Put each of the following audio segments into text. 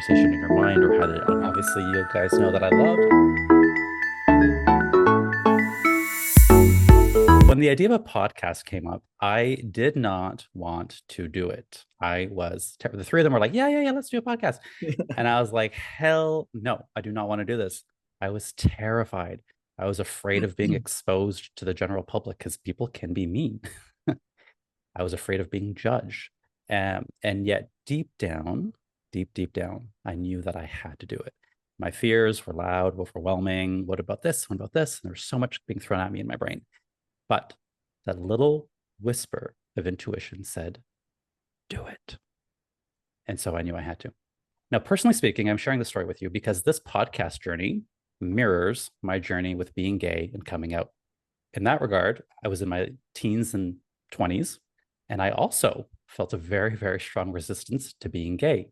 conversation in your mind, or had it? Obviously, you guys know that I love. When the idea of a podcast came up, I did not want to do it. The three of them were like, yeah, let's do a podcast. And I was like, hell no, I do not want to do this. I was terrified. I was afraid of being exposed to the general public because people can be mean. I was afraid of being judged. And yet, deep down, I knew that I had to do it. My fears were loud, overwhelming. What about this? What about this? And there was so much being thrown at me in my brain. But that little whisper of intuition said, do it. And so I knew I had to. Now, personally speaking, I'm sharing this story with you because this podcast journey mirrors my journey with being gay and coming out. In that regard, I was in my teens and 20s, and I also felt a very, very strong resistance to being gay.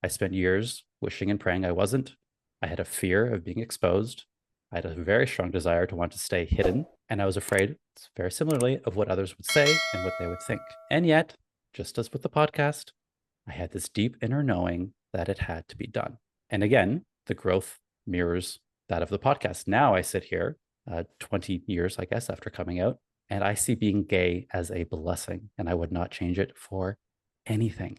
I spent years wishing and praying I wasn't. I had a fear of being exposed. I had a very strong desire to want to stay hidden, and I was afraid, very similarly, of what others would say and what they would think. And yet, just as with the podcast, I had this deep inner knowing that it had to be done. And again, the growth mirrors that of the podcast. Now I sit here, 20 years, I guess, after coming out, and I see being gay as a blessing, and I would not change it for anything.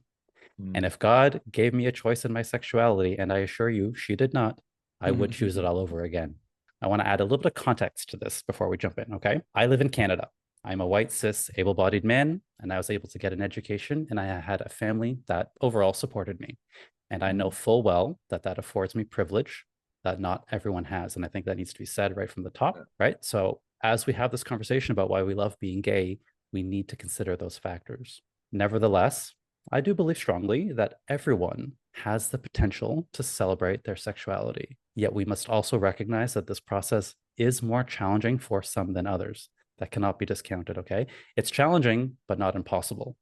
And if God gave me a choice in my sexuality, and I assure you, she did not, I would choose it all over again. I want to add a little bit of context to this before we jump in, okay? I live in Canada. I'm a white, cis, able-bodied man, and I was able to get an education, and I had a family that overall supported me. And I know full well that that affords me privilege that not everyone has. And I think that needs to be said right from the top, right? So as we have this conversation about why we love being gay, we need to consider those factors. Nevertheless, I do believe strongly that everyone has the potential to celebrate their sexuality. Yet we must also recognize that this process is more challenging for some than others. That cannot be discounted, okay? It's challenging, but not impossible.